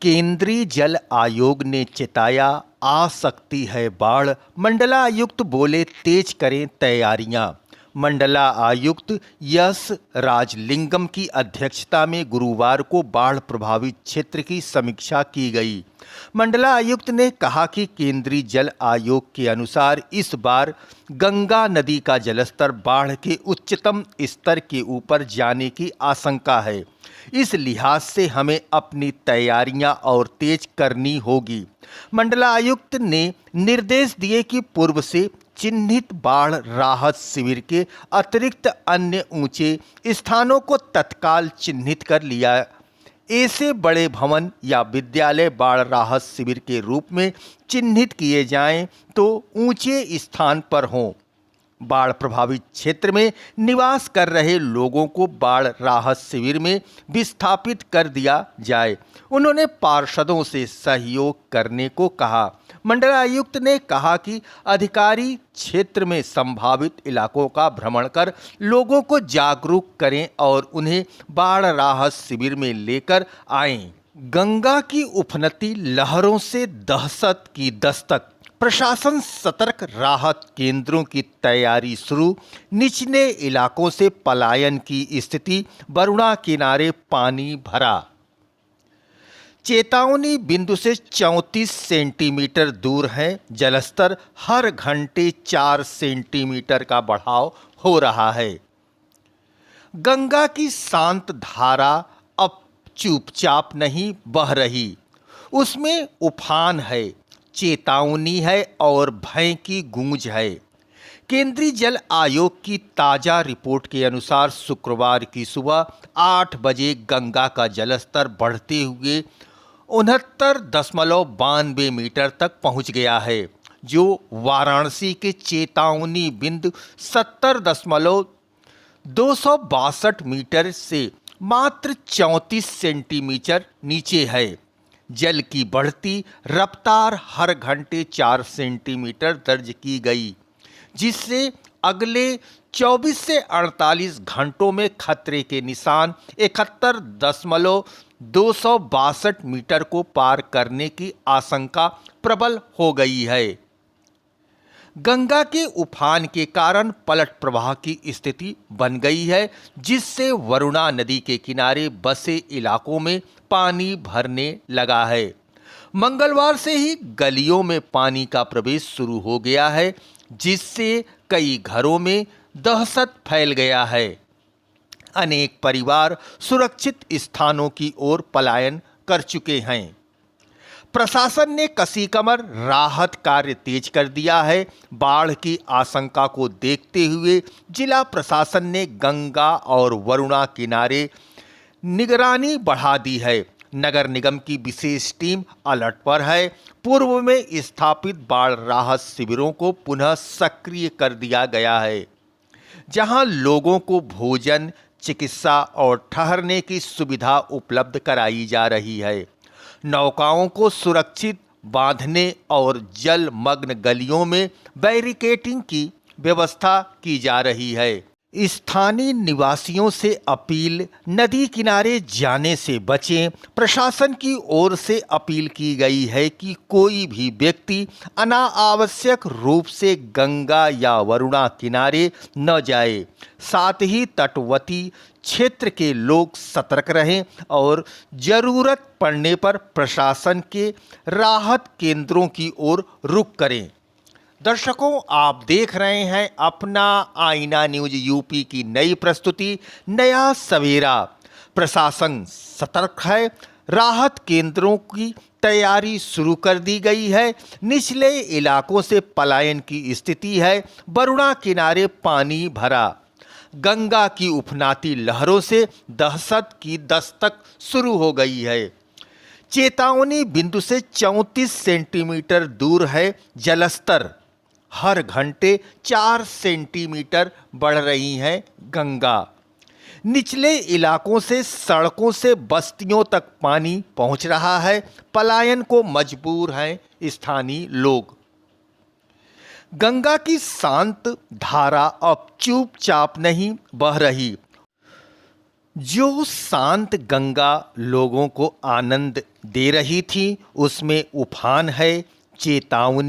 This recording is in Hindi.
केंद्रीय जल आयोग ने चेताया, आ सकती है बाढ़। मंडलायुक्त बोले, तेज करें तैयारियां। मंडला आयुक्त यस राजलिंगम की अध्यक्षता में गुरुवार को बाढ़ प्रभावित क्षेत्र की समीक्षा की गई। मंडला आयुक्त ने कहा कि केंद्रीय जल आयोग के अनुसार इस बार गंगा नदी का जलस्तर बाढ़ के उच्चतम स्तर के ऊपर जाने की आशंका है। इस लिहाज से हमें अपनी तैयारियां और तेज करनी होगी। मंडला आयुक्त ने निर्देश दिए कि पूर्व से चिन्हित बाढ़ राहत शिविर के अतिरिक्त अन्य ऊंचे स्थानों को तत्काल चिन्हित कर लिया। ऐसे बड़े भवन या विद्यालय बाढ़ राहत शिविर के रूप में चिन्हित किए जाएं तो ऊंचे स्थान पर हों। बाढ़ प्रभावित क्षेत्र में निवास कर रहे लोगों को बाढ़ राहत शिविर में विस्थापित कर दिया जाए। उन्होंने पार्षदों से सहयोग करने को कहा। मंडलायुक्त ने कहा कि अधिकारी क्षेत्र में संभावित इलाकों का भ्रमण कर लोगों को जागरूक करें और उन्हें बाढ़ राहत शिविर में लेकर आएं। गंगा की उफनती लहरों से दहशत की दस्तक, प्रशासन सतर्क, राहत केंद्रों की तैयारी शुरू। निचले इलाकों से पलायन की स्थिति, वरुणा किनारे पानी भरा। चेतावनी बिंदु से 34 सेंटीमीटर दूर है जलस्तर, हर घंटे 4 सेंटीमीटर का बढ़ाव हो रहा है। गंगा की शांत धारा अब चुपचाप नहीं बह रही, उसमें उफान है, चेतावनी है और भय की गूंज है। केंद्रीय जल आयोग की ताज़ा रिपोर्ट के अनुसार शुक्रवार की सुबह 8 बजे गंगा का जलस्तर बढ़ते हुए 69.92 मीटर तक पहुंच गया है, जो वाराणसी के चेतावनी बिंदु 70.262 मीटर से मात्र 34 सेंटीमीटर नीचे है। जल की बढ़ती रफ्तार हर घंटे 4 सेंटीमीटर दर्ज की गई, जिससे अगले 24 से 48 घंटों में खतरे के निशान 71.262 मीटर को पार करने की आशंका प्रबल हो गई है। गंगा के उफान के कारण पलट प्रवाह की स्थिति बन गई है, जिससे वरुणा नदी के किनारे बसे इलाकों में पानी भरने लगा है। मंगलवार से ही गलियों में पानी का प्रवेश शुरू हो गया है, जिससे कई घरों में दहशत फैल गया है। अनेक परिवार सुरक्षित स्थानों की ओर पलायन कर चुके हैं। प्रशासन ने कसी कमर राहत कार्य तेज कर दिया है। बाढ़ की आशंका को देखते हुए जिला प्रशासन ने गंगा और वरुणा किनारे निगरानी बढ़ा दी है। नगर निगम की विशेष टीम अलर्ट पर है। पूर्व में स्थापित बाढ़ राहत शिविरों को पुनः सक्रिय कर दिया गया है, जहां लोगों को भोजन, चिकित्सा और ठहरने की सुविधा उपलब्ध कराई जा रही है। नौकाओं को सुरक्षित बांधने और जलमग्न गलियों में बैरिकेडिंग की व्यवस्था की जा रही है। स्थानीय निवासियों से अपील, नदी किनारे जाने से बचें। प्रशासन की ओर से अपील की गई है कि कोई भी व्यक्ति अनावश्यक रूप से गंगा या वरुणा किनारे न जाए। साथ ही तटवर्ती क्षेत्र के लोग सतर्क रहें और जरूरत पड़ने पर प्रशासन के राहत केंद्रों की ओर रुख करें। दर्शकों, आप देख रहे हैं अपना आईना न्यूज यूपी की नई प्रस्तुति नया सवेरा। प्रशासन सतर्क है, राहत केंद्रों की तैयारी शुरू कर दी गई है। निचले इलाकों से पलायन की स्थिति है। वरुणा किनारे पानी भरा। गंगा की उफनाती लहरों से दहशत की दस्तक शुरू हो गई है। चेतावनी बिंदु से 34 सेंटीमीटर दूर है जलस्तर, हर घंटे 4 सेंटीमीटर बढ़ रही है गंगा। निचले इलाकों से सड़कों से बस्तियों तक पानी पहुंच रहा है। पलायन को मजबूर हैं स्थानीय लोग। गंगा की शांत धारा अब चुपचाप नहीं बह रही, जो शांत गंगा लोगों को आनंद दे रही थी उसमें उफान है, चेतावनी